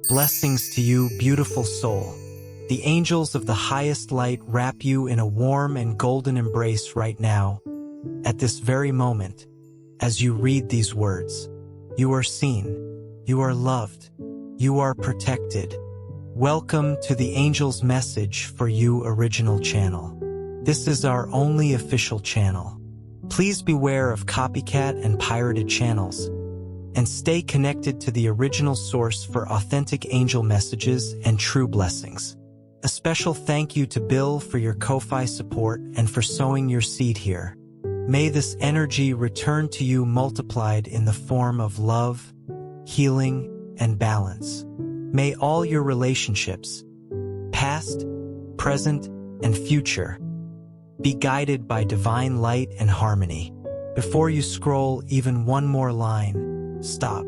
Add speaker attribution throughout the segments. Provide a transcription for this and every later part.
Speaker 1: Blessings to you, beautiful soul. The angels of the highest light wrap you in a warm and golden embrace right now, at this very moment, as you read these words. You are seen, you are loved, you are protected. Welcome to the Angel's Message for You original channel. This is our only official channel. Please beware of copycat and pirated channels, and stay connected to the original source for authentic angel messages and true blessings. A special thank you to Bill for your Ko-Fi support and for sowing your seed here. May this energy return to you multiplied in the form of love, healing, and balance. May all your relationships, past, present, and future, be guided by divine light and harmony. Before you scroll even one more line, stop,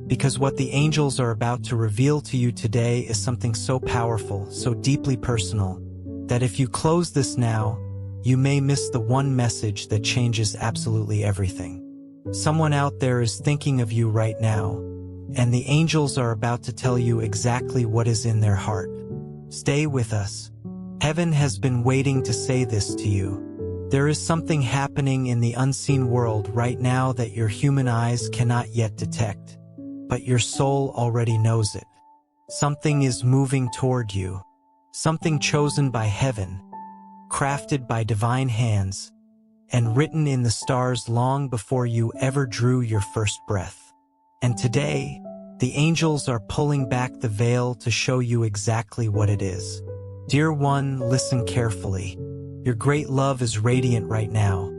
Speaker 1: because what the angels are about to reveal to you today is something so powerful, so deeply personal, that if you close this now, you may miss the one message that changes absolutely everything. Someone out there is thinking of you right now, and the angels are about to tell you exactly what is in their heart. Stay with us. Heaven has been waiting to say this to you. There is something happening in the unseen world right now that your human eyes cannot yet detect, but your soul already knows it. Something is moving toward you, something chosen by heaven, crafted by divine hands, and written in the stars long before you ever drew your first breath. And today, the angels are pulling back the veil to show you exactly what it is. Dear one, listen carefully. Your great love is radiant right now,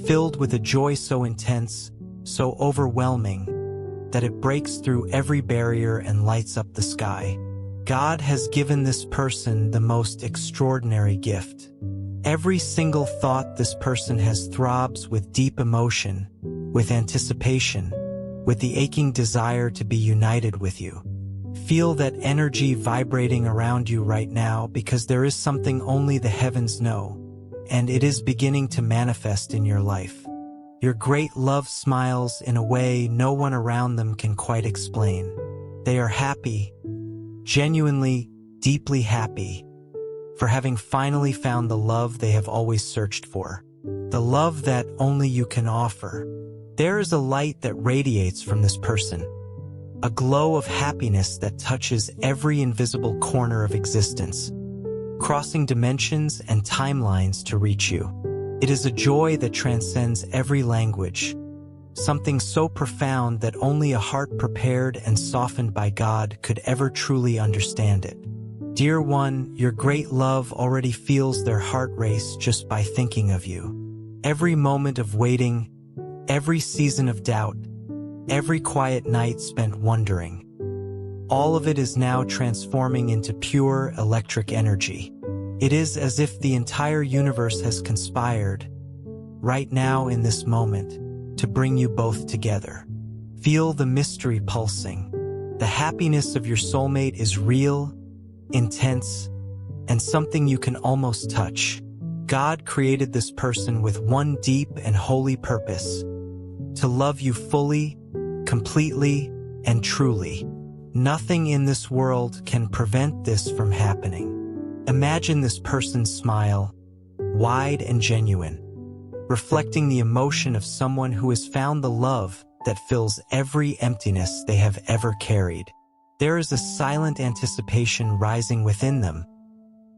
Speaker 1: filled with a joy so intense, so overwhelming, that it breaks through every barrier and lights up the sky. God has given this person the most extraordinary gift. Every single thought this person has throbs with deep emotion, with anticipation, with the aching desire to be united with you. Feel that energy vibrating around you right now, because there is something only the heavens know, and it is beginning to manifest in your life. Your great love smiles in a way no one around them can quite explain. They are happy, genuinely, deeply happy, for having finally found the love they have always searched for. The love that only you can offer. There is a light that radiates from this person. A glow of happiness that touches every invisible corner of existence, crossing dimensions and timelines to reach you. It is a joy that transcends every language, something so profound that only a heart prepared and softened by God could ever truly understand it. Dear one, your great love already feels their heart race just by thinking of you. Every moment of waiting, every season of doubt, every quiet night spent wondering, all of it is now transforming into pure electric energy. It is as if the entire universe has conspired, right now in this moment, to bring you both together. Feel the mystery pulsing. The happiness of your soulmate is real, intense, and something you can almost touch. God created this person with one deep and holy purpose: to love you fully, completely, and truly. Nothing in this world can prevent this from happening. Imagine this person's smile, wide and genuine, reflecting the emotion of someone who has found the love that fills every emptiness they have ever carried. There is a silent anticipation rising within them,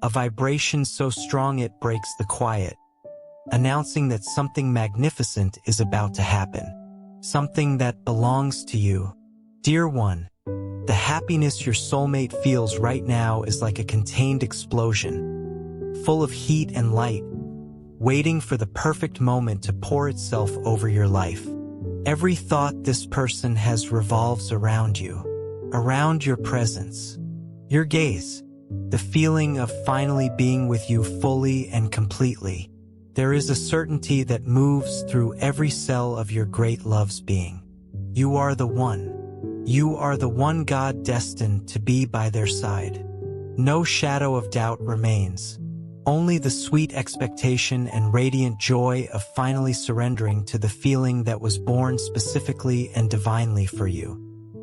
Speaker 1: a vibration so strong it breaks the quiet, announcing that something magnificent is about to happen. Something that belongs to you. Dear one, the happiness your soulmate feels right now is like a contained explosion, full of heat and light, waiting for the perfect moment to pour itself over your life. Every thought this person has revolves around you, around your presence, your gaze, the feeling of finally being with you fully and completely. There is a certainty that moves through every cell of your great love's being. You are the one. You are the one God destined to be by their side. No shadow of doubt remains. Only the sweet expectation and radiant joy of finally surrendering to the feeling that was born specifically and divinely for you.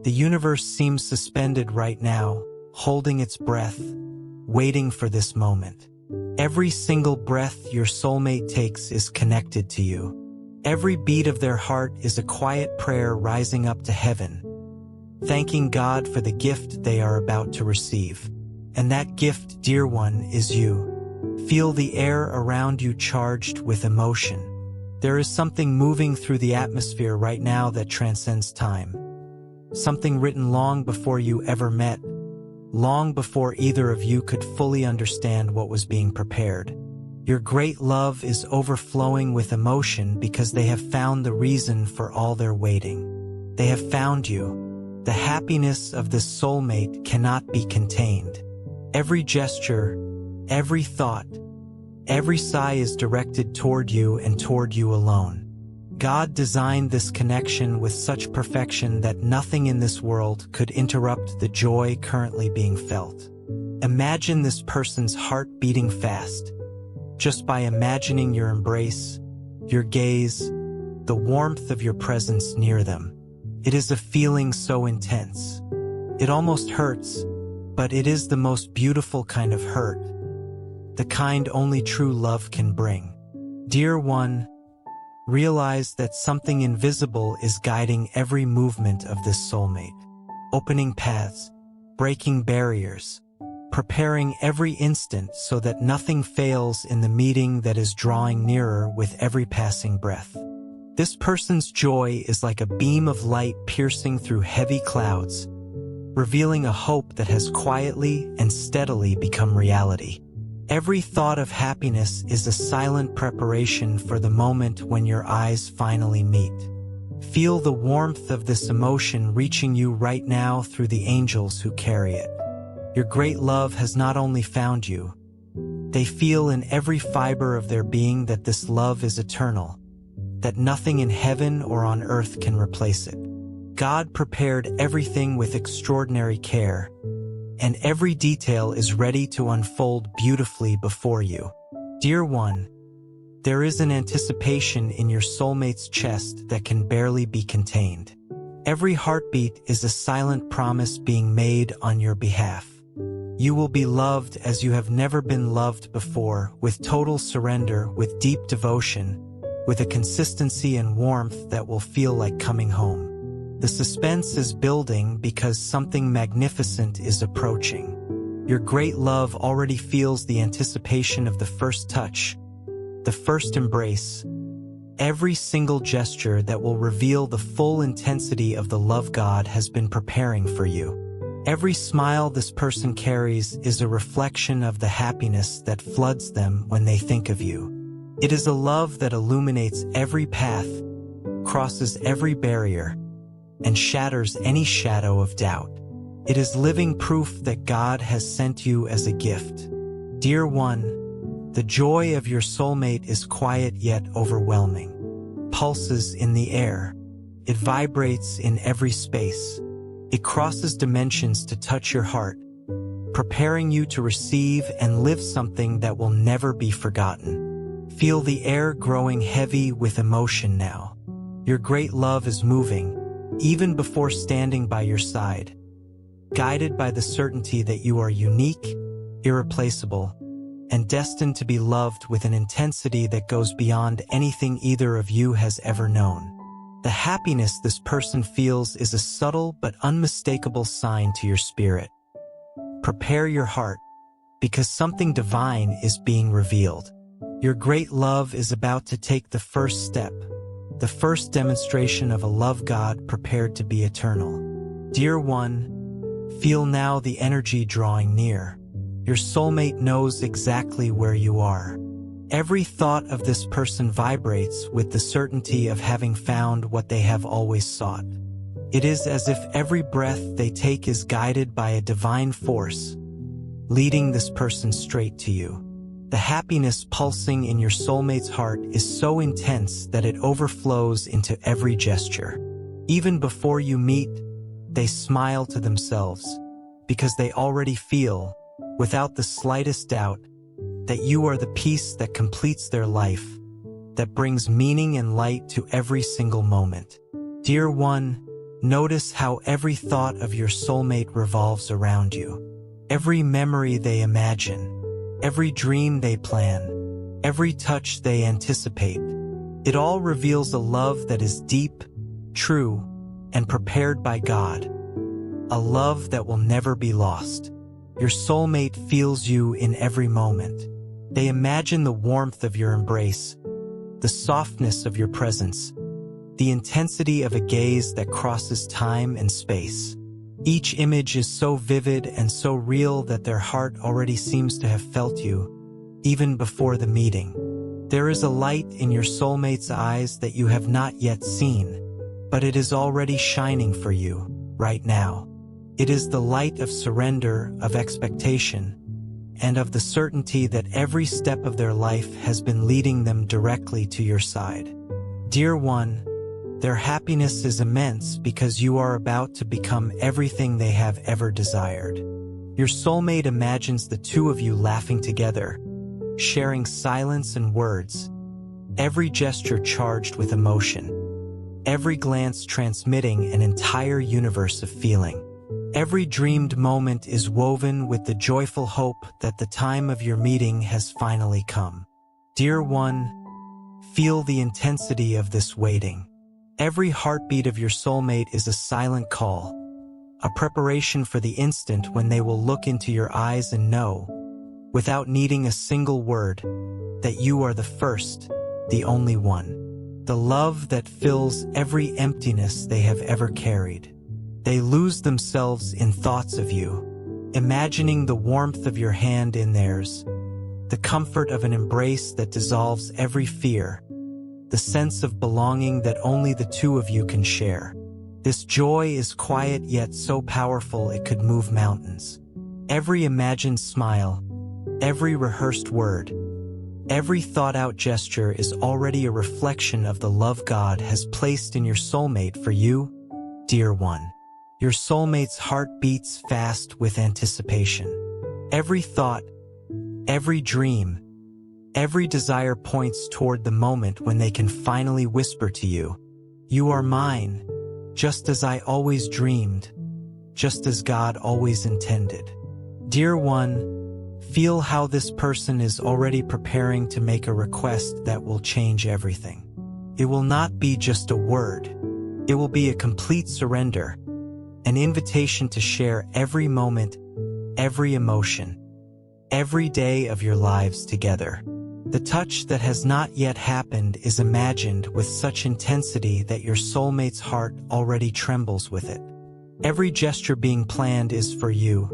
Speaker 1: The universe seems suspended right now, holding its breath, waiting for this moment. Every single breath your soulmate takes is connected to you. Every beat of their heart is a quiet prayer rising up to heaven, thanking God for the gift they are about to receive. And that gift, dear one, is you. Feel the air around you charged with emotion. There is something moving through the atmosphere right now that transcends time. Something written long before you ever met, long before either of you could fully understand what was being prepared. Your great love is overflowing with emotion because they have found the reason for all their waiting. They have found you. The happiness of this soulmate cannot be contained. Every gesture, every thought, every sigh is directed toward you and toward you alone. God designed this connection with such perfection that nothing in this world could interrupt the joy currently being felt. Imagine this person's heart beating fast, just by imagining your embrace, your gaze, the warmth of your presence near them. It is a feeling so intense. It almost hurts, but it is the most beautiful kind of hurt, the kind only true love can bring. Dear one, realize that something invisible is guiding every movement of this soulmate, opening paths, breaking barriers, preparing every instant so that nothing fails in the meeting that is drawing nearer with every passing breath. This person's joy is like a beam of light piercing through heavy clouds, revealing a hope that has quietly and steadily become reality. Every thought of happiness is a silent preparation for the moment when your eyes finally meet. Feel the warmth of this emotion reaching you right now through the angels who carry it. Your great love has not only found you, they feel in every fiber of their being that this love is eternal, that nothing in heaven or on earth can replace it. God prepared everything with extraordinary care, and every detail is ready to unfold beautifully before you. Dear one, there is an anticipation in your soulmate's chest that can barely be contained. Every heartbeat is a silent promise being made on your behalf. You will be loved as you have never been loved before, with total surrender, with deep devotion, with a consistency and warmth that will feel like coming home. The suspense is building because something magnificent is approaching. Your great love already feels the anticipation of the first touch, the first embrace, every single gesture that will reveal the full intensity of the love God has been preparing for you. Every smile this person carries is a reflection of the happiness that floods them when they think of you. It is a love that illuminates every path, crosses every barrier, and shatters any shadow of doubt. It is living proof that God has sent you as a gift. Dear one, the joy of your soulmate is quiet yet overwhelming. Pulses in the air. It vibrates in every space. It crosses dimensions to touch your heart, preparing you to receive and live something that will never be forgotten. Feel the air growing heavy with emotion now. Your great love is moving, even before standing by your side, guided by the certainty that you are unique, irreplaceable, and destined to be loved with an intensity that goes beyond anything either of you has ever known. The happiness this person feels is a subtle but unmistakable sign to your spirit. Prepare your heart, because something divine is being revealed. Your great love is about to take the first step, the first demonstration of a love God prepared to be eternal. Dear one, feel now the energy drawing near. Your soulmate knows exactly where you are. Every thought of this person vibrates with the certainty of having found what they have always sought. It is as if every breath they take is guided by a divine force, leading this person straight to you. The happiness pulsing in your soulmate's heart is so intense that it overflows into every gesture. Even before you meet, they smile to themselves, because they already feel, without the slightest doubt, that you are the piece that completes their life, that brings meaning and light to every single moment. Dear one, Notice how every thought of your soulmate revolves around you. Every memory they imagine, every dream they plan, every touch they anticipate. It all reveals a love that is deep, true, and prepared by God. A love that will never be lost. Your soulmate feels you in every moment. They imagine the warmth of your embrace, the softness of your presence, the intensity of a gaze that crosses time and space. Each image is so vivid and so real that their heart already seems to have felt you, even before the meeting. There is a light in your soulmate's eyes that you have not yet seen, but it is already shining for you, right now. It is the light of surrender, of expectation, and of the certainty that every step of their life has been leading them directly to your side. Dear one, their happiness is immense because you are about to become everything they have ever desired. Your soulmate imagines the two of you laughing together, sharing silence and words, every gesture charged with emotion, every glance transmitting an entire universe of feeling. Every dreamed moment is woven with the joyful hope that the time of your meeting has finally come. Dear one, feel the intensity of this waiting. Every heartbeat of your soulmate is a silent call, a preparation for the instant when they will look into your eyes and know, without needing a single word, that you are the first, the only one. The love that fills every emptiness they have ever carried. They lose themselves in thoughts of you, imagining the warmth of your hand in theirs, the comfort of an embrace that dissolves every fear, the sense of belonging that only the two of you can share. This joy is quiet yet so powerful it could move mountains. Every imagined smile, every rehearsed word, every thought-out gesture is already a reflection of the love God has placed in your soulmate for you, dear one. Your soulmate's heart beats fast with anticipation. Every thought, every dream, every desire points toward the moment when they can finally whisper to you, "You are mine, just as I always dreamed, just as God always intended." Dear one, feel how this person is already preparing to make a request that will change everything. It will not be just a word. It will be a complete surrender, an invitation to share every moment, every emotion, every day of your lives together. The touch that has not yet happened is imagined with such intensity that your soulmate's heart already trembles with it. Every gesture being planned is for you,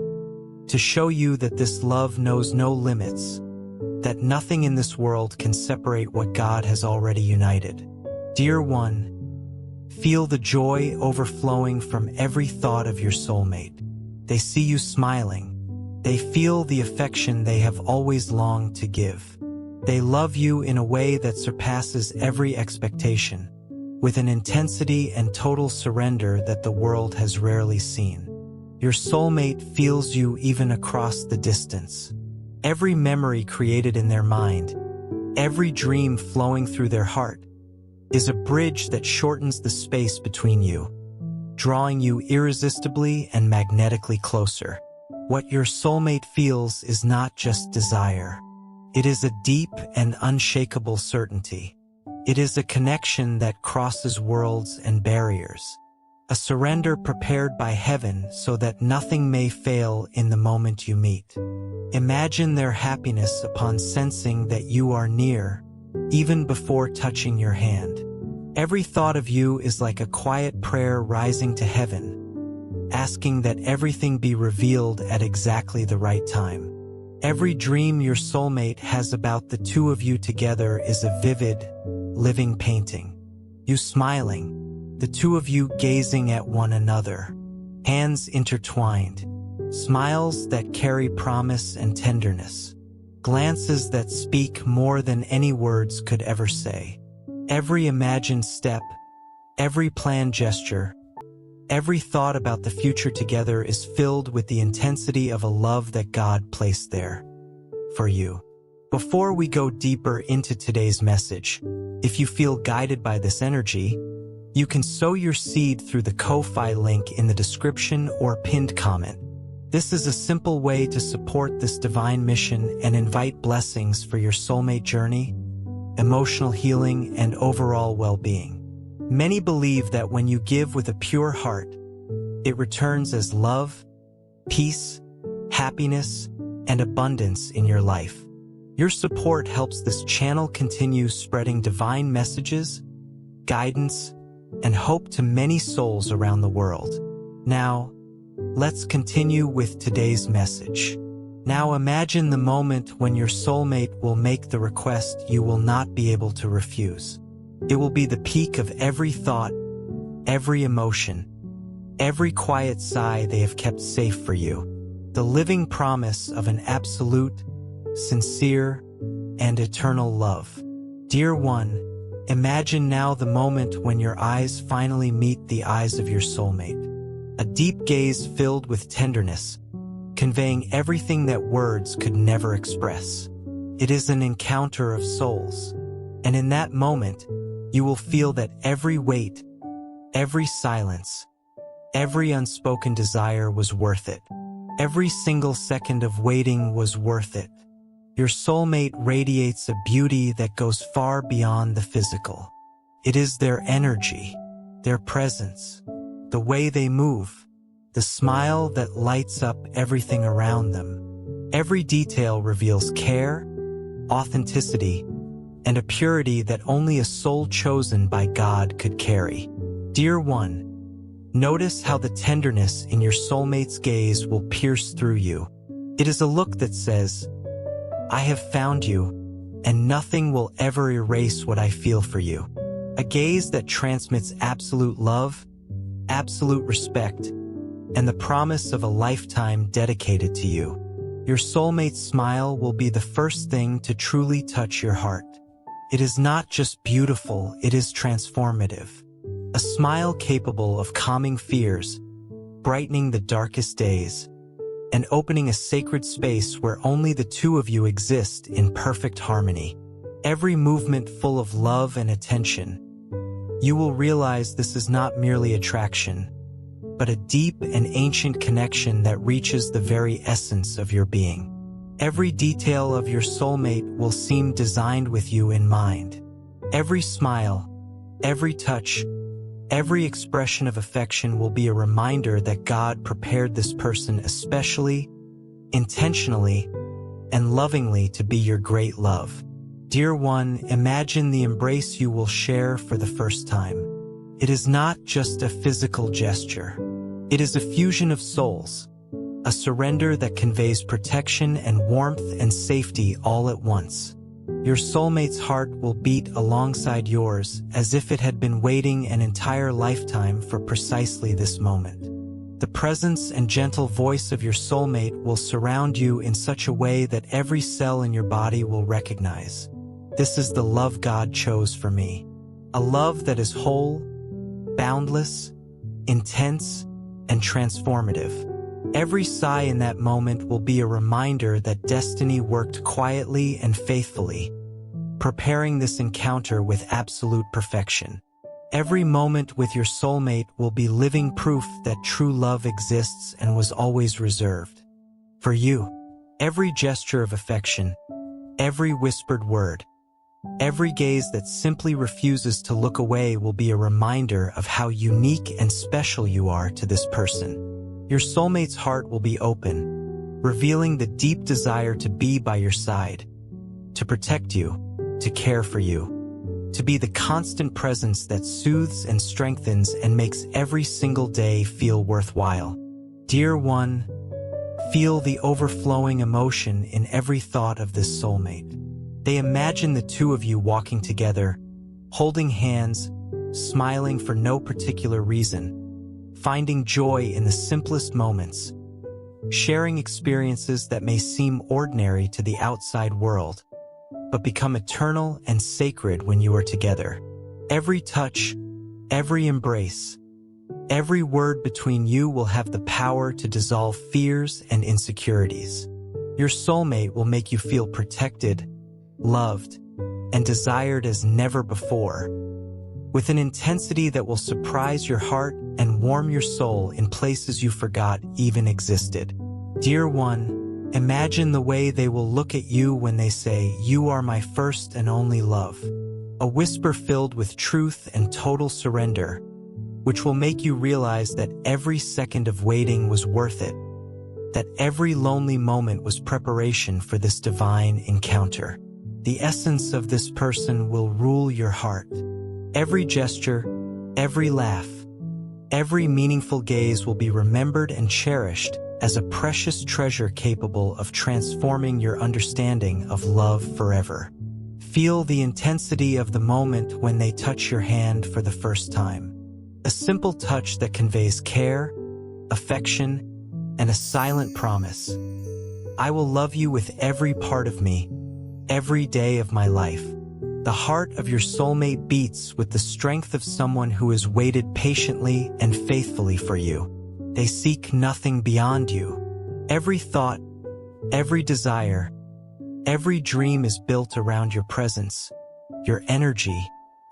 Speaker 1: to show you that this love knows no limits, that nothing in this world can separate what God has already united. Dear one, feel the joy overflowing from every thought of your soulmate. They see you smiling. They feel the affection they have always longed to give. They love you in a way that surpasses every expectation, with an intensity and total surrender that the world has rarely seen. Your soulmate feels you even across the distance. Every memory created in their mind, every dream flowing through their heart, is a bridge that shortens the space between you, drawing you irresistibly and magnetically closer. What your soulmate feels is not just desire. It is a deep and unshakable certainty. It is a connection that crosses worlds and barriers, a surrender prepared by heaven so that nothing may fail in the moment you meet. Imagine their happiness upon sensing that you are near, even before touching your hand. Every thought of you is like a quiet prayer rising to heaven, asking that everything be revealed at exactly the right time. Every dream your soulmate has about the two of you together is a vivid, living painting. You smiling, the two of you gazing at one another, hands intertwined, smiles that carry promise and tenderness, glances that speak more than any words could ever say. Every imagined step, every planned gesture, every thought about the future together is filled with the intensity of a love that God placed there for you. Before we go deeper into today's message, if you feel guided by this energy, You can sow your seed through the Ko-Fi link in the description or pinned comment. This is a simple way to support this divine mission and invite blessings for your soulmate journey, emotional healing, and overall well-being. Many believe that when you give with a pure heart, it returns as love, peace, happiness, and abundance in your life. Your support helps this channel continue spreading divine messages, guidance, and hope to many souls around the world. Now, let's continue with today's message. Now imagine the moment when your soulmate will make the request you will not be able to refuse. It will be the peak of every thought, every emotion, every quiet sigh they have kept safe for you. The living promise of an absolute, sincere, and eternal love. Dear one, imagine now the moment when your eyes finally meet the eyes of your soulmate. A deep gaze filled with tenderness, conveying everything that words could never express. It is an encounter of souls, and in that moment, you will feel that every weight, every silence, every unspoken desire was worth it. Every single second of waiting was worth it. Your soulmate radiates a beauty that goes far beyond the physical. It is their energy, their presence, the way they move, the smile that lights up everything around them. Every detail reveals care, authenticity, and a purity that only a soul chosen by God could carry. Dear one, notice how the tenderness in your soulmate's gaze will pierce through you. It is a look that says, "I have found you, and nothing will ever erase what I feel for you." A gaze that transmits absolute love, absolute respect, and the promise of a lifetime dedicated to you. Your soulmate's smile will be the first thing to truly touch your heart. It is not just beautiful, it is transformative. A smile capable of calming fears, brightening the darkest days, and opening a sacred space where only the two of you exist in perfect harmony. Every movement full of love and attention. You will realize this is not merely attraction, but a deep and ancient connection that reaches the very essence of your being. Every detail of your soulmate will seem designed with you in mind. Every smile, every touch, every expression of affection will be a reminder that God prepared this person especially, intentionally, and lovingly to be your great love. Dear one, imagine the embrace you will share for the first time. It is not just a physical gesture. It is a fusion of souls, a surrender that conveys protection and warmth and safety all at once. Your soulmate's heart will beat alongside yours as if it had been waiting an entire lifetime for precisely this moment. The presence and gentle voice of your soulmate will surround you in such a way that every cell in your body will recognize. This is the love God chose for me. A love that is whole, boundless, intense, and transformative. Every sigh in that moment will be a reminder that destiny worked quietly and faithfully, preparing this encounter with absolute perfection. Every moment with your soulmate will be living proof that true love exists and was always reserved for you. Every gesture of affection, every whispered word, every gaze that simply refuses to look away will be a reminder of how unique and special you are to this person. Your soulmate's heart will be open, revealing the deep desire to be by your side, to protect you, to care for you, to be the constant presence that soothes and strengthens and makes every single day feel worthwhile. Dear one, feel the overflowing emotion in every thought of this soulmate. They imagine the two of you walking together, holding hands, smiling for no particular reason, finding joy in the simplest moments, sharing experiences that may seem ordinary to the outside world, but become eternal and sacred when you are together. Every touch, every embrace, every word between you will have the power to dissolve fears and insecurities. Your soulmate will make you feel protected, loved, and desired as never before. with an intensity that will surprise your heart and warm your soul in places you forgot even existed. Dear one, imagine the way they will look at you when they say, "You are my first and only love." A whisper filled with truth and total surrender, which will make you realize that every second of waiting was worth it, that every lonely moment was preparation for this divine encounter. The essence of this person will rule your heart. Every gesture, every laugh, every meaningful gaze will be remembered and cherished as a precious treasure capable of transforming your understanding of love forever. Feel the intensity of the moment when they touch your hand for the first time. A simple touch that conveys care, affection, and a silent promise. I will love you with every part of me, every day of my life. The heart of your soulmate beats with the strength of someone who has waited patiently and faithfully for you. They seek nothing beyond you. Every thought, every desire, every dream is built around your presence, your energy,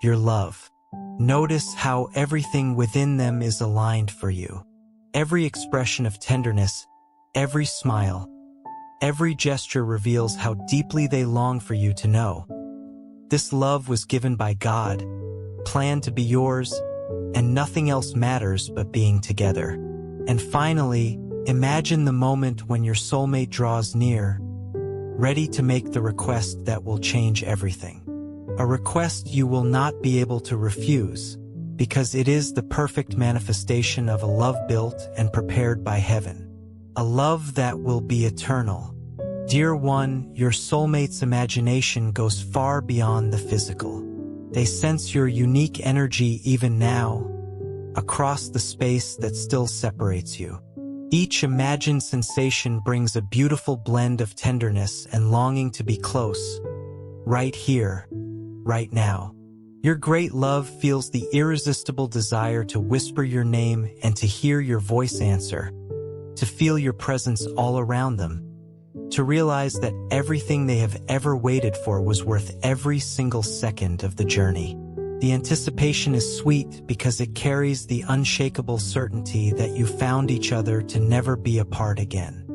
Speaker 1: your love. Notice how everything within them is aligned for you. Every expression of tenderness, every smile, every gesture reveals how deeply they long for you to know. This love was given by God, planned to be yours, and nothing else matters but being together. And finally, imagine the moment when your soulmate draws near, ready to make the request that will change everything. A request you will not be able to refuse, because it is the perfect manifestation of a love built and prepared by heaven. A love that will be eternal. Dear one, your soulmate's imagination goes far beyond the physical. They sense your unique energy even now, across the space that still separates you. Each imagined sensation brings a beautiful blend of tenderness and longing to be close, right here, right now. Your great love feels the irresistible desire to whisper your name and to hear your voice answer, to feel your presence all around them, to realize that everything they have ever waited for was worth every single second of the journey. The anticipation is sweet because it carries the unshakable certainty that you found each other to never be apart again.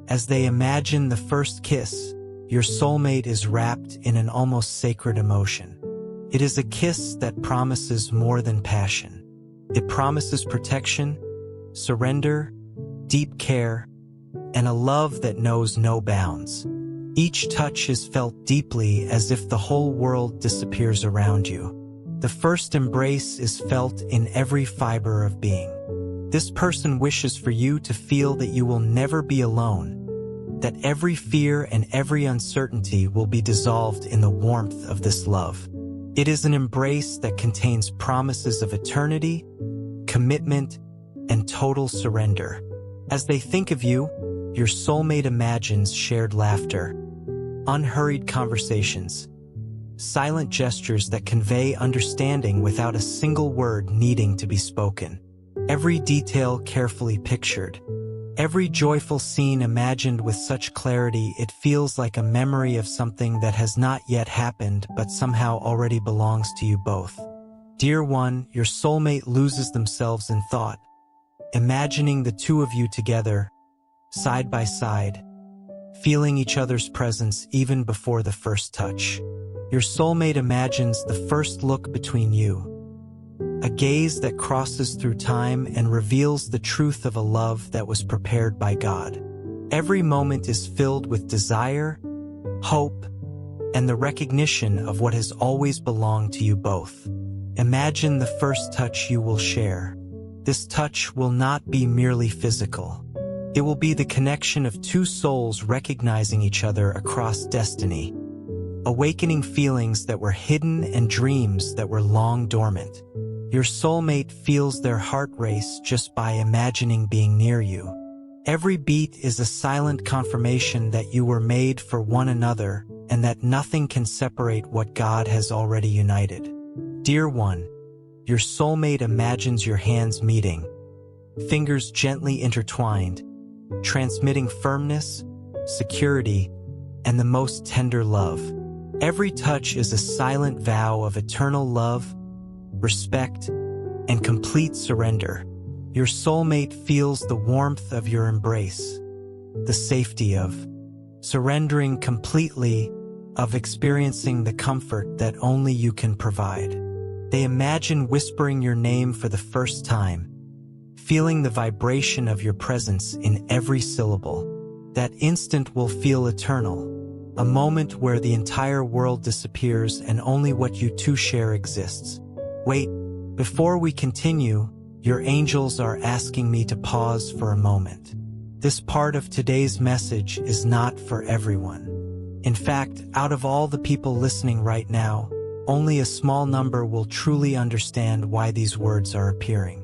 Speaker 1: As they imagine the first kiss, your soulmate is wrapped in an almost sacred emotion. It is a kiss that promises more than passion. It promises protection, surrender, deep care, and a love that knows no bounds. Each touch is felt deeply as if the whole world disappears around you. The first embrace is felt in every fiber of being. This person wishes for you to feel that you will never be alone, that every fear and every uncertainty will be dissolved in the warmth of this love. It is an embrace that contains promises of eternity, commitment, and total surrender. As they think of you, your soulmate imagines shared laughter, unhurried conversations, silent gestures that convey understanding without a single word needing to be spoken. Every detail carefully pictured, every joyful scene imagined with such clarity it feels like a memory of something that has not yet happened but somehow already belongs to you both. Dear one, your soulmate loses themselves in thought, imagining the two of you together, side by side, feeling each other's presence even before the first touch. Your soulmate imagines the first look between you, a gaze that crosses through time and reveals the truth of a love that was prepared by God. Every moment is filled with desire, hope, and the recognition of what has always belonged to you both. Imagine the first touch you will share. This touch will not be merely physical. It will be the connection of two souls recognizing each other across destiny, awakening feelings that were hidden and dreams that were long dormant. Your soulmate feels their heart race just by imagining being near you. Every beat is a silent confirmation that you were made for one another and that nothing can separate what God has already united. Dear one, your soulmate imagines your hands meeting, fingers gently intertwined, transmitting firmness, security, and the most tender love. Every touch is a silent vow of eternal love, respect, and complete surrender. Your soulmate feels the warmth of your embrace, the safety of surrendering completely, of experiencing the comfort that only you can provide. They imagine whispering your name for the first time, feeling the vibration of your presence in every syllable. That instant will feel eternal, a moment where the entire world disappears and only what you two share exists. Wait, before we continue, your angels are asking me to pause for a moment. This part of today's message is not for everyone. In fact, out of all the people listening right now, only a small number will truly understand why these words are appearing.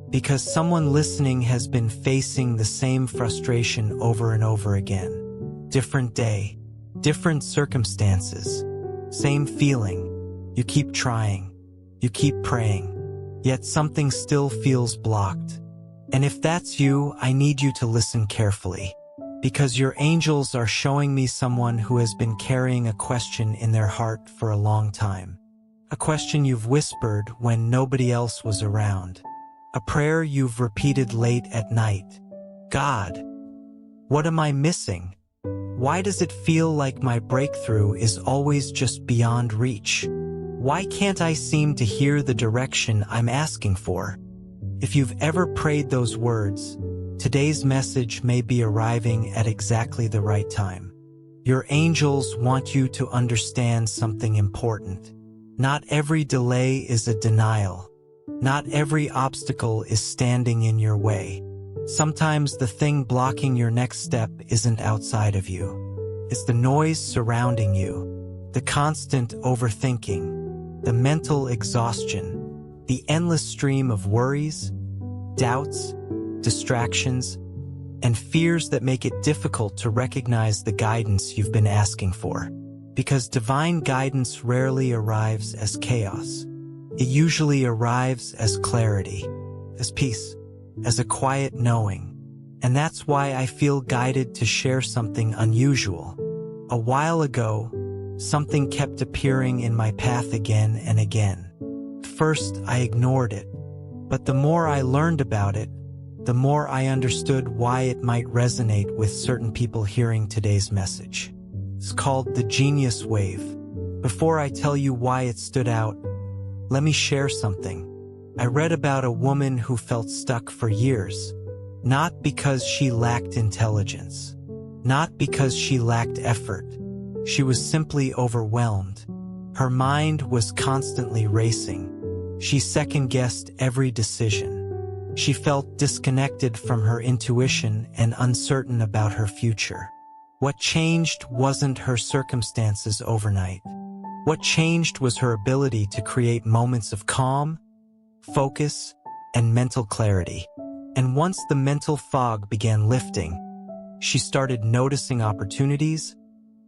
Speaker 1: Because someone listening has been facing the same frustration over and over again. Different day, different circumstances, same feeling. You keep trying, you keep praying, yet something still feels blocked. And if that's you, I need you to listen carefully. Because your angels are showing me someone who has been carrying a question in their heart for a long time. A question you've whispered when nobody else was around. A prayer you've repeated late at night. God, what am I missing? Why does it feel like my breakthrough is always just beyond reach? Why can't I seem to hear the direction I'm asking for? If you've ever prayed those words, today's message may be arriving at exactly the right time. Your angels want you to understand something important. Not every delay is a denial. Not every obstacle is standing in your way. Sometimes the thing blocking your next step isn't outside of you. It's the noise surrounding you, the constant overthinking, the mental exhaustion, the endless stream of worries, doubts, distractions, and fears that make it difficult to recognize the guidance you've been asking for. Because divine guidance rarely arrives as chaos. It usually arrives as clarity, as peace, as a quiet knowing. And that's why I feel guided to share something unusual. A while ago, something kept appearing in my path again and again. First, I ignored it. But the more I learned about it, the more I understood why it might resonate with certain people hearing today's message. It's called the genius wave. Before I tell you why it stood out, let me share something. I read about a woman who felt stuck for years, not because she lacked intelligence, not because she lacked effort. She was simply overwhelmed. Her mind was constantly racing. She second-guessed every decision. She felt disconnected from her intuition and uncertain about her future. What changed wasn't her circumstances overnight. What changed was her ability to create moments of calm, focus, and mental clarity. And once the mental fog began lifting, she started noticing opportunities,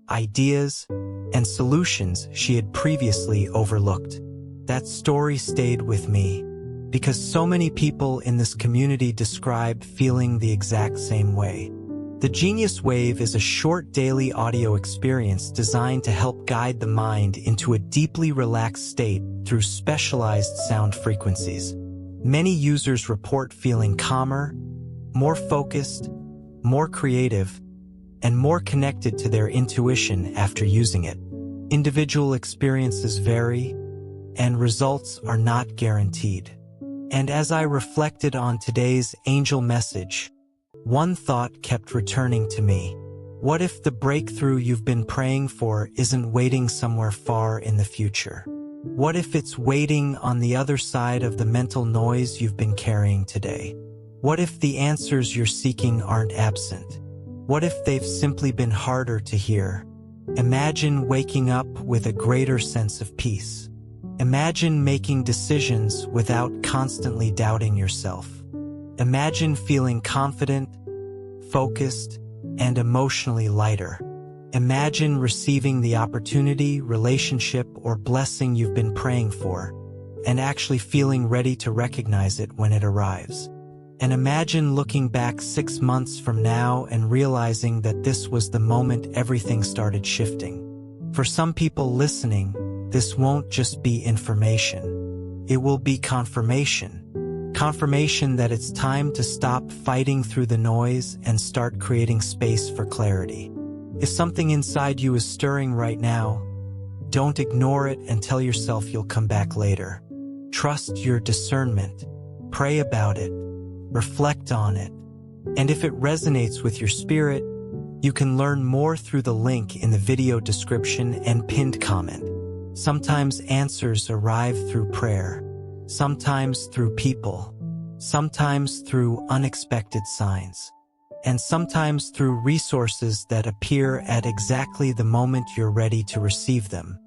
Speaker 1: ideas, and solutions she had previously overlooked. That story stayed with me because so many people in this community describe feeling the exact same way. The Genius Wave is a short daily audio experience designed to help guide the mind into a deeply relaxed state through specialized sound frequencies. Many users report feeling calmer, more focused, more creative, and more connected to their intuition after using it. Individual experiences vary, and results are not guaranteed. And as I reflected on today's angel message, one thought kept returning to me. What if the breakthrough you've been praying for isn't waiting somewhere far in the future? What if it's waiting on the other side of the mental noise you've been carrying today? What if the answers you're seeking aren't absent? What if they've simply been harder to hear? Imagine waking up with a greater sense of peace. Imagine making decisions without constantly doubting yourself. Imagine feeling confident, focused, and emotionally lighter. Imagine receiving the opportunity, relationship, or blessing you've been praying for, and actually feeling ready to recognize it when it arrives. And imagine looking back 6 months from now and realizing that this was the moment everything started shifting. For some people listening, this won't just be information. It will be confirmation. Confirmation that it's time to stop fighting through the noise and start creating space for clarity. If something inside you is stirring right now, don't ignore it and tell yourself you'll come back later. Trust your discernment. Pray about it. Reflect on it. And if it resonates with your spirit, you can learn more through the link in the video description and pinned comment. Sometimes answers arrive through prayer, sometimes through people, sometimes through unexpected signs, and sometimes through resources that appear at exactly the moment you're ready to receive them.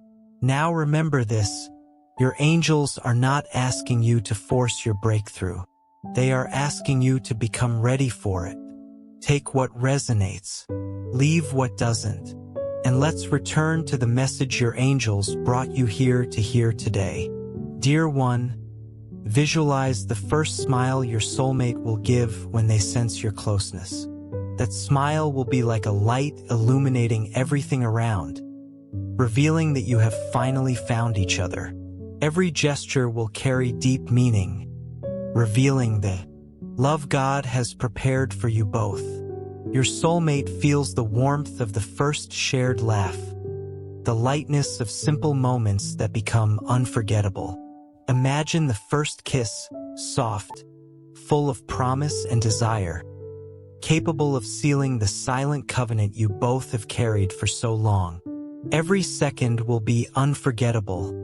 Speaker 1: Now remember this, your angels are not asking you to force your breakthrough. They are asking you to become ready for it. Take what resonates, leave what doesn't, and let's return to the message your angels brought you here to hear today. Dear one, visualize the first smile your soulmate will give when they sense your closeness. That smile will be like a light illuminating everything around, revealing that you have finally found each other. Every gesture will carry deep meaning, revealing the love God has prepared for you both. Your soulmate feels the warmth of the first shared laugh, the lightness of simple moments that become unforgettable. Imagine the first kiss, soft, full of promise and desire, capable of sealing the silent covenant you both have carried for so long. Every second will be unforgettable,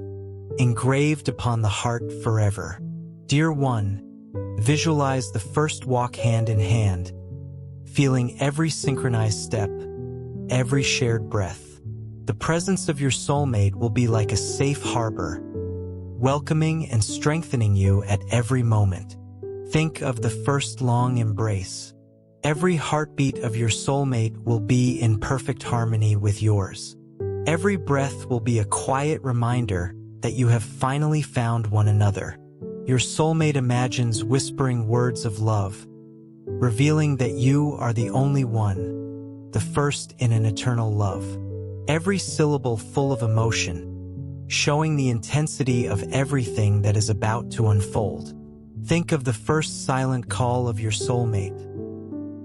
Speaker 1: engraved upon the heart forever. Dear one, visualize the first walk hand in hand, feeling every synchronized step, every shared breath. The presence of your soulmate will be like a safe harbor, welcoming and strengthening you at every moment. Think of the first long embrace. Every heartbeat of your soulmate will be in perfect harmony with yours. Every breath will be a quiet reminder that you have finally found one another. Your soulmate imagines whispering words of love, revealing that you are the only one, the first in an eternal love. Every syllable full of emotion, showing the intensity of everything that is about to unfold. Think of the first silent call of your soulmate.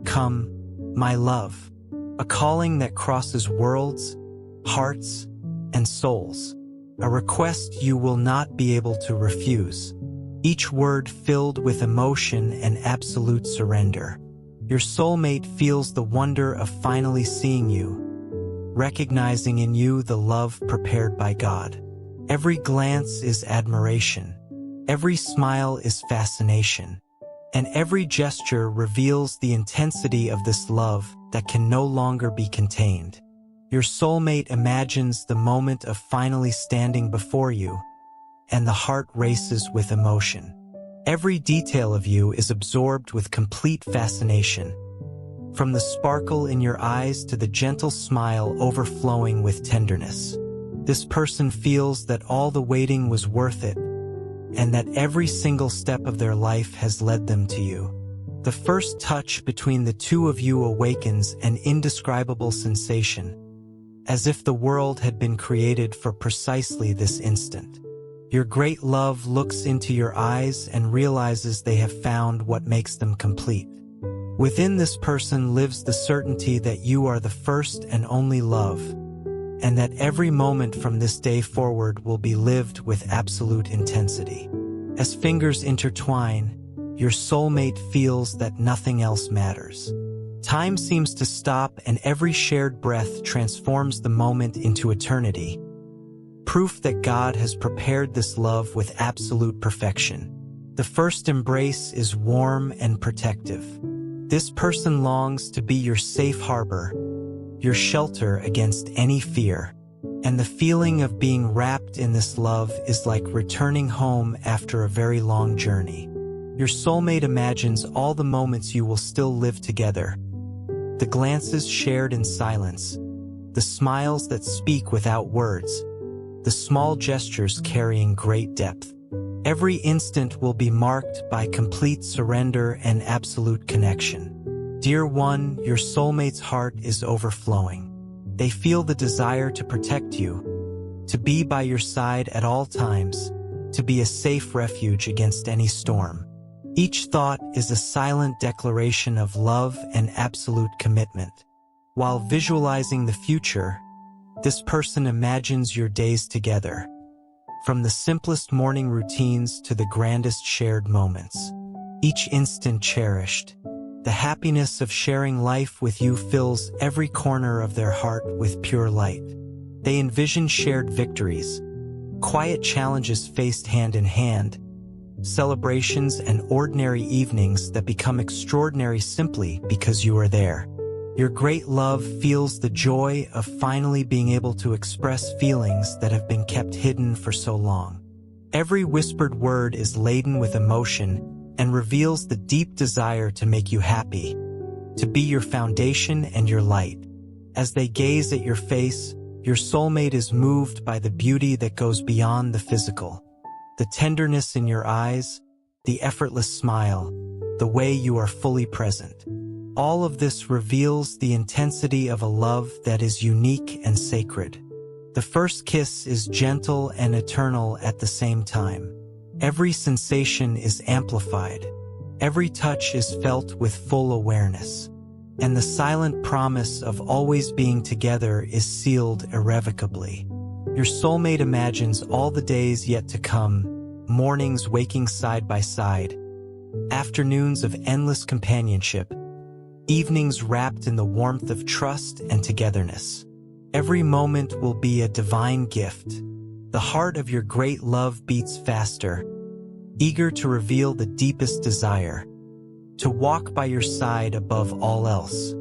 Speaker 1: Come, my love. A calling that crosses worlds, hearts, and souls. A request you will not be able to refuse. Each word filled with emotion and absolute surrender. Your soulmate feels the wonder of finally seeing you, recognizing in you the love prepared by God. Every glance is admiration. Every smile is fascination. And every gesture reveals the intensity of this love that can no longer be contained. Your soulmate imagines the moment of finally standing before you, and the heart races with emotion. Every detail of you is absorbed with complete fascination, from the sparkle in your eyes to the gentle smile overflowing with tenderness. This person feels that all the waiting was worth it, and that every single step of their life has led them to you. The first touch between the two of you awakens an indescribable sensation, as if the world had been created for precisely this instant. Your great love looks into your eyes and realizes they have found what makes them complete. Within this person lives the certainty that you are the first and only love, and that every moment from this day forward will be lived with absolute intensity. As fingers intertwine, your soulmate feels that nothing else matters. Time seems to stop, and every shared breath transforms the moment into eternity. Proof that God has prepared this love with absolute perfection. The first embrace is warm and protective. This person longs to be your safe harbor, your shelter against any fear. And the feeling of being wrapped in this love is like returning home after a very long journey. Your soulmate imagines all the moments you will still live together, the glances shared in silence, the smiles that speak without words, the small gestures carrying great depth. Every instant will be marked by complete surrender and absolute connection. Dear one, your soulmate's heart is overflowing. They feel the desire to protect you, to be by your side at all times, to be a safe refuge against any storm. Each thought is a silent declaration of love and absolute commitment. While visualizing the future, this person imagines your days together, from the simplest morning routines to the grandest shared moments. Each instant cherished. The happiness of sharing life with you fills every corner of their heart with pure light. They envision shared victories, quiet challenges faced hand in hand, celebrations and ordinary evenings that become extraordinary simply because you are there. Your great love feels the joy of finally being able to express feelings that have been kept hidden for so long. Every whispered word is laden with emotion and reveals the deep desire to make you happy, to be your foundation and your light. As they gaze at your face, your soulmate is moved by the beauty that goes beyond the physical. The tenderness in your eyes, the effortless smile, the way you are fully present. All of this reveals the intensity of a love that is unique and sacred. The first kiss is gentle and eternal at the same time. Every sensation is amplified. Every touch is felt with full awareness. And the silent promise of always being together is sealed irrevocably. Your soulmate imagines all the days yet to come, mornings waking side by side, afternoons of endless companionship, evenings wrapped in the warmth of trust and togetherness. Every moment will be a divine gift. The heart of your great love beats faster, eager to reveal the deepest desire, to walk by your side above all else.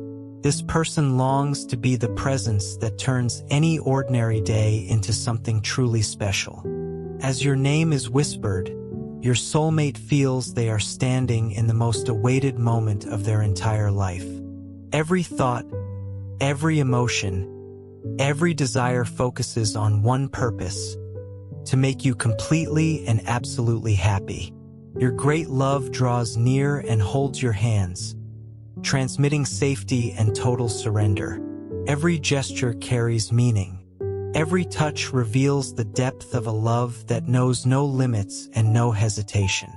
Speaker 1: This person longs to be the presence that turns any ordinary day into something truly special. As your name is whispered, your soulmate feels they are standing in the most awaited moment of their entire life. Every thought, every emotion, every desire focuses on one purpose: to make you completely and absolutely happy. Your great love draws near and holds your hands, transmitting safety and total surrender. Every gesture carries meaning. Every touch reveals the depth of a love that knows no limits and no hesitation.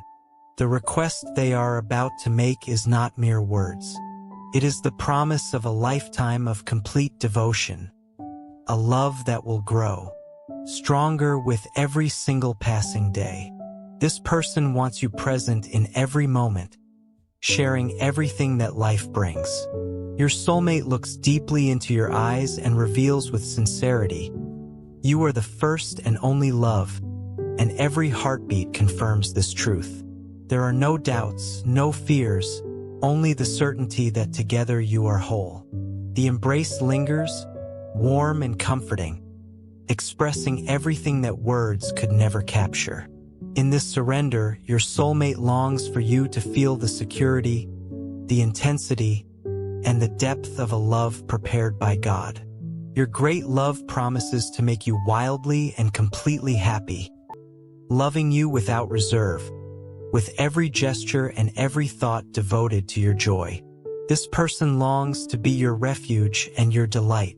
Speaker 1: The request they are about to make is not mere words. It is the promise of a lifetime of complete devotion, a love that will grow stronger with every single passing day. This person wants you present in every moment, sharing everything that life brings. Your soulmate looks deeply into your eyes and reveals with sincerity, "You are the first and only love," and every heartbeat confirms this truth. There are no doubts, no fears, only the certainty that together you are whole. The embrace lingers, warm and comforting, expressing everything that words could never capture. In this surrender, your soulmate longs for you to feel the security, the intensity, and the depth of a love prepared by God. Your great love promises to make you wildly and completely happy, loving you without reserve, with every gesture and every thought devoted to your joy. This person longs to be your refuge and your delight.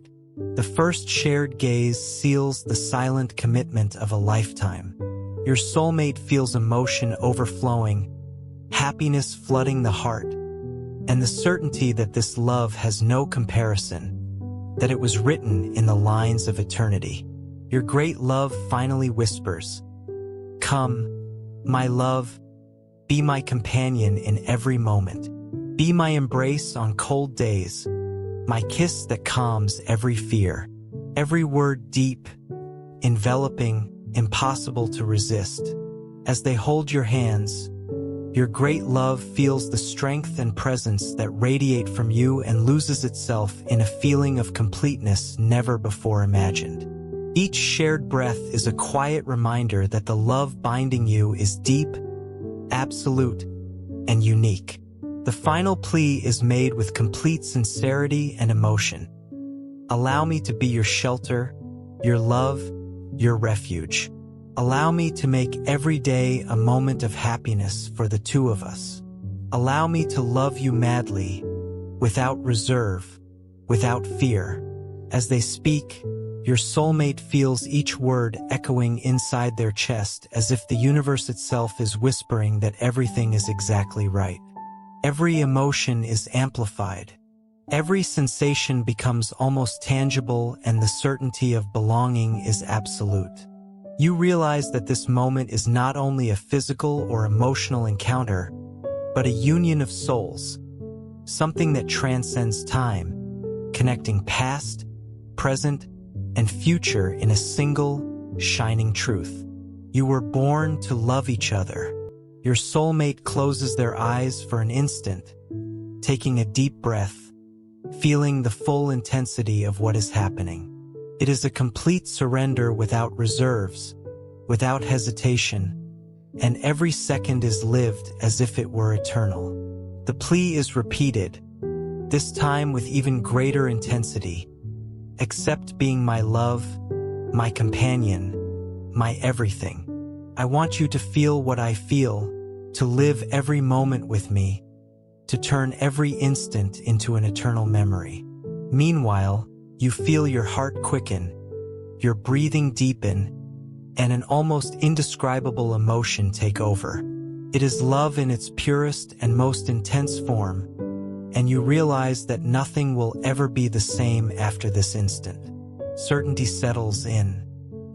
Speaker 1: The first shared gaze seals the silent commitment of a lifetime. Your soulmate feels emotion overflowing, happiness flooding the heart, and the certainty that this love has no comparison, that it was written in the lines of eternity. Your great love finally whispers, "Come, my love, be my companion in every moment. Be my embrace on cold days, my kiss that calms every fear." Every word deep, enveloping, impossible to resist. As they hold your hands, your great love feels the strength and presence that radiate from you and loses itself in a feeling of completeness never before imagined. Each shared breath is a quiet reminder that the love binding you is deep, absolute, and unique. The final plea is made with complete sincerity and emotion. "Allow me to be your shelter, your love, your refuge. Allow me to make every day a moment of happiness for the two of us. Allow me to love you madly, without reserve, without fear." As they speak, Your soulmate feels each word echoing inside their chest as if the universe itself is whispering that everything is exactly right. Every emotion is amplified. Every sensation becomes almost tangible, and the certainty of belonging is absolute. You realize that this moment is not only a physical or emotional encounter, but a union of souls, something that transcends time, connecting past, present, and future in a single, shining truth. You were born to love each other. Your soulmate closes their eyes for an instant, taking a deep breath, feeling the full intensity of what is happening. It is a complete surrender without reserves, without hesitation, and every second is lived as if it were eternal. The plea is repeated, this time with even greater intensity. Accept being my love, my companion, my everything. I want you to feel what I feel, to live every moment with me, to turn every instant into an eternal memory. Meanwhile, you feel your heart quicken, your breathing deepen, and an almost indescribable emotion take over. It is love in its purest and most intense form, and you realize that nothing will ever be the same after this instant. Certainty settles in.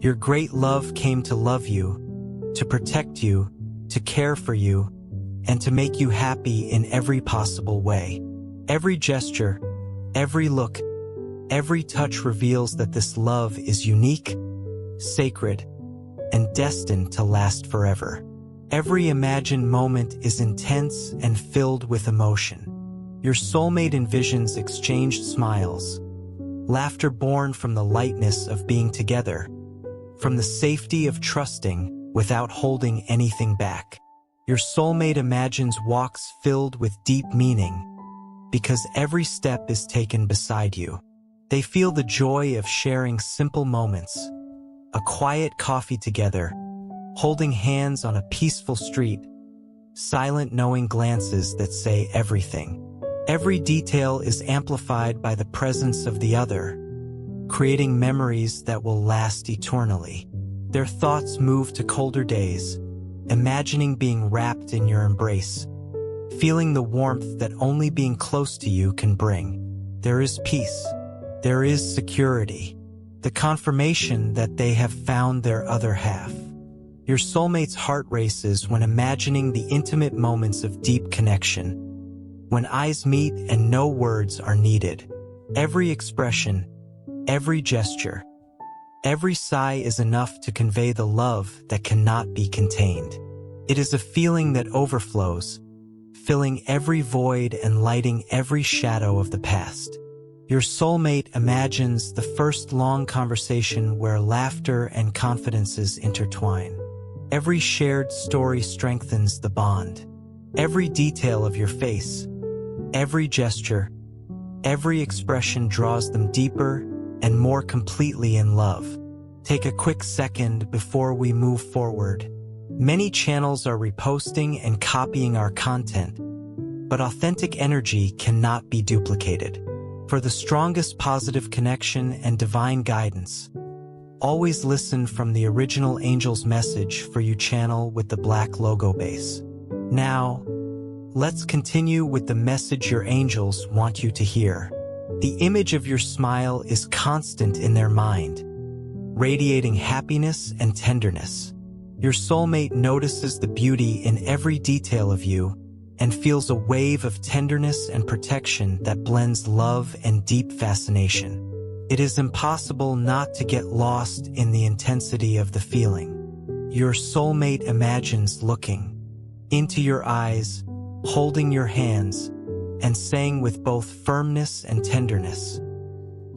Speaker 1: Your great love came to love you, to protect you, to care for you, and to make you happy in every possible way. Every gesture, every look, every touch reveals that this love is unique, sacred, and destined to last forever. Every imagined moment is intense and filled with emotion. Your soulmate envisions exchanged smiles, laughter born from the lightness of being together, from the safety of trusting without holding anything back. Your soulmate imagines walks filled with deep meaning, because every step is taken beside you. They feel the joy of sharing simple moments, a quiet coffee together, holding hands on a peaceful street, silent knowing glances that say everything. Every detail is amplified by the presence of the other, creating memories that will last eternally. Their thoughts move to colder days, imagining being wrapped in your embrace, feeling the warmth that only being close to you can bring. There is peace. There is security. The confirmation that they have found their other half. Your soulmate's heart races when imagining the intimate moments of deep connection, when eyes meet and no words are needed. Every expression, every gesture, every sigh is enough to convey the love that cannot be contained. It is a feeling that overflows, filling every void and lighting every shadow of the past. Your soulmate imagines the first long conversation where laughter and confidences intertwine. Every shared story strengthens the bond. Every detail of your face, every gesture, every expression draws them deeper and more completely in love. Take a quick second before we move forward. Many channels are reposting and copying our content, but authentic energy cannot be duplicated. For the strongest positive connection and divine guidance, always listen from the original Angel's Message for You channel with the black logo base. Now, let's continue with the message your angels want you to hear. The image of your smile is constant in their mind, radiating happiness and tenderness. Your soulmate notices the beauty in every detail of you and feels a wave of tenderness and protection that blends love and deep fascination. It is impossible not to get lost in the intensity of the feeling. Your soulmate imagines looking into your eyes, holding your hands, and saying with both firmness and tenderness,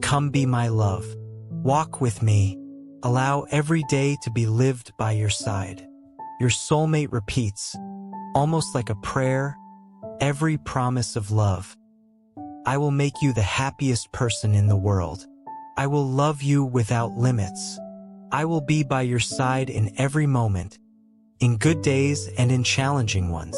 Speaker 1: "Come be my love. Walk with me. Allow every day to be lived by your side." Your soulmate repeats, almost like a prayer, every promise of love. "I will make you the happiest person in the world. I will love you without limits. I will be by your side in every moment, in good days and in challenging ones.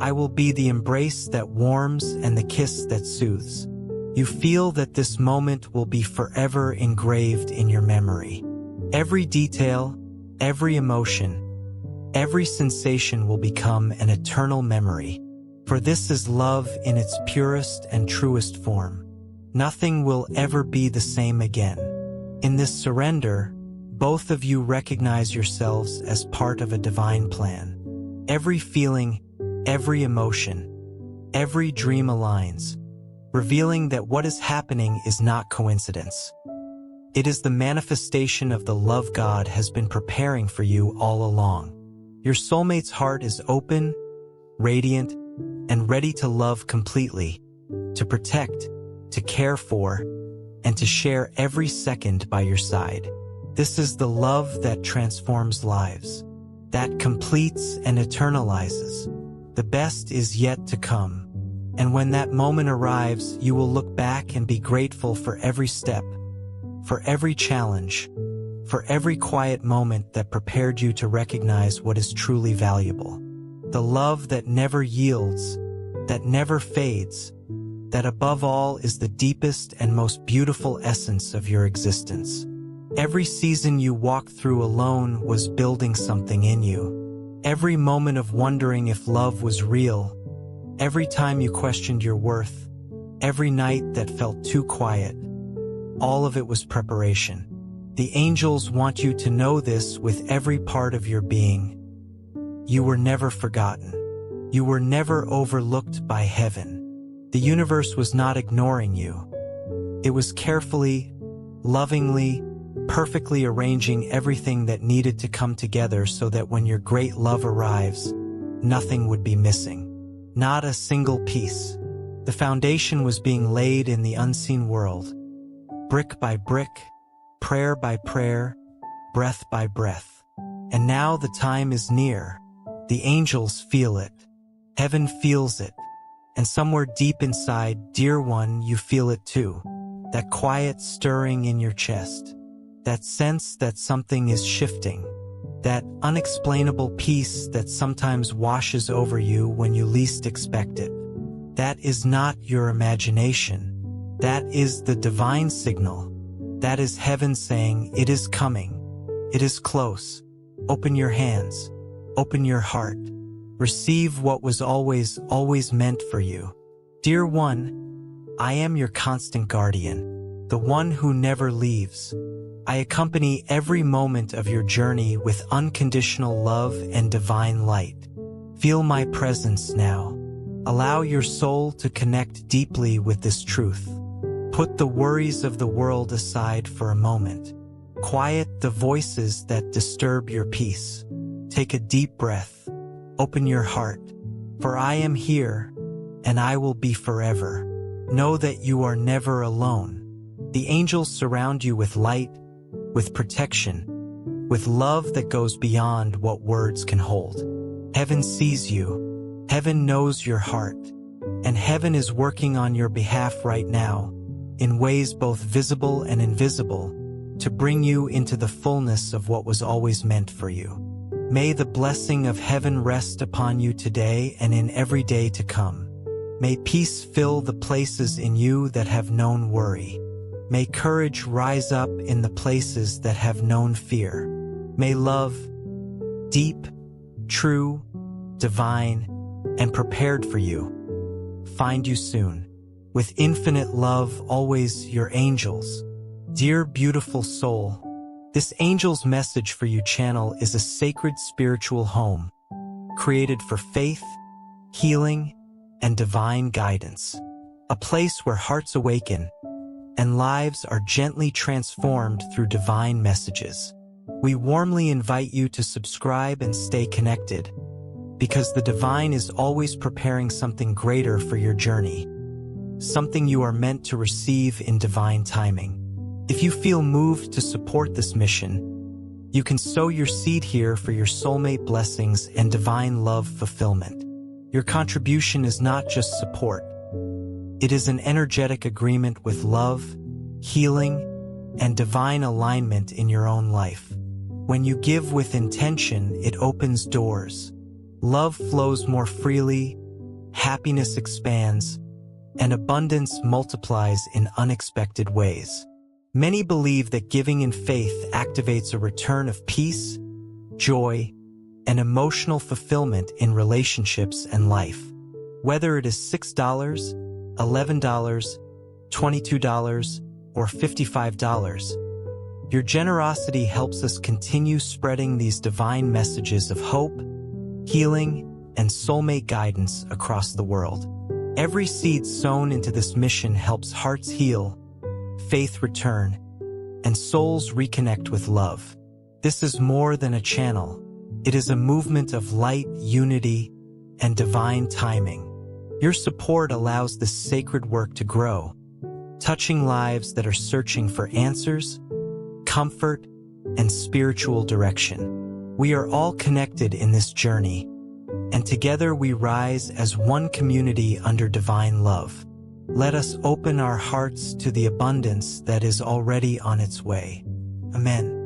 Speaker 1: I will be the embrace that warms and the kiss that soothes." You feel that this moment will be forever engraved in your memory. Every detail, every emotion, every sensation will become an eternal memory. For this is love in its purest and truest form. Nothing will ever be the same again. In this surrender, both of you recognize yourselves as part of a divine plan. Every feeling, every emotion, every dream aligns, revealing that what is happening is not coincidence. It is the manifestation of the love God has been preparing for you all along. Your soulmate's heart is open, radiant, and ready to love completely, to protect, to care for, and to share every second by your side. This is the love that transforms lives, that completes and eternalizes. The best is yet to come, and when that moment arrives, you will look back and be grateful for every step, for every challenge, for every quiet moment that prepared you to recognize what is truly valuable. The love that never yields, that never fades, that above all is the deepest and most beautiful essence of your existence. Every season you walked through alone was building something in you. Every moment of wondering if love was real, every time you questioned your worth, every night that felt too quiet, all of it was preparation. The angels want you to know this with every part of your being. You were never forgotten. You were never overlooked by heaven. The universe was not ignoring you. It was carefully, lovingly, perfectly arranging everything that needed to come together so that when your great love arrives, nothing would be missing. Not a single piece. The foundation was being laid in the unseen world, brick by brick, prayer by prayer, breath by breath. And now the time is near. The angels feel it. Heaven feels it. And somewhere deep inside, dear one, you feel it too. That quiet stirring in your chest. That sense that something is shifting. That unexplainable peace that sometimes washes over you when you least expect it. That is not your imagination. That is the divine signal. That is heaven saying, it is coming. It is close. Open your hands. Open your heart. Receive what was always meant for you. Dear one, I am your constant guardian, the one who never leaves. I accompany every moment of your journey with unconditional love and divine light. Feel my presence now. Allow your soul to connect deeply with this truth. Put the worries of the world aside for a moment. Quiet the voices that disturb your peace. Take a deep breath. Open your heart. For I am here, and I will be forever. Know that you are never alone. The angels surround you with light, with protection, with love that goes beyond what words can hold. Heaven sees you. Heaven knows your heart. And heaven is working on your behalf right now, in ways both visible and invisible, to bring you into the fullness of what was always meant for you. May the blessing of heaven rest upon you today and in every day to come. May peace fill the places in you that have known worry. May courage rise up in the places that have known fear. May love, deep, true, divine, and prepared for you, find you soon. With infinite love, always your angels. Dear beautiful soul, this angel's message for you channel is a sacred spiritual home, created for faith, healing, and divine guidance. A place where hearts awaken and lives are gently transformed through divine messages. We warmly invite you to subscribe and stay connected, because the divine is always preparing something greater for your journey, something you are meant to receive in divine timing. If you feel moved to support this mission, you can sow your seed here for your soulmate blessings and divine love fulfillment. Your contribution is not just support. It is an energetic agreement with love, healing, and divine alignment in your own life. When you give with intention, it opens doors. Love flows more freely, happiness expands, and abundance multiplies in unexpected ways. Many believe that giving in faith activates a return of peace, joy, and emotional fulfillment in relationships and life. Whether it is $6, $11, $22, or $55, your generosity helps us continue spreading these divine messages of hope, healing, and soulmate guidance across the world. Every seed sown into this mission helps hearts heal, faith return, and souls reconnect with love. This is more than a channel. It is a movement of light, unity, and divine timing. Your support allows this sacred work to grow, touching lives that are searching for answers, comfort, and spiritual direction. We are all connected in this journey, and together we rise as one community under divine love. Let us open our hearts to the abundance that is already on its way. Amen.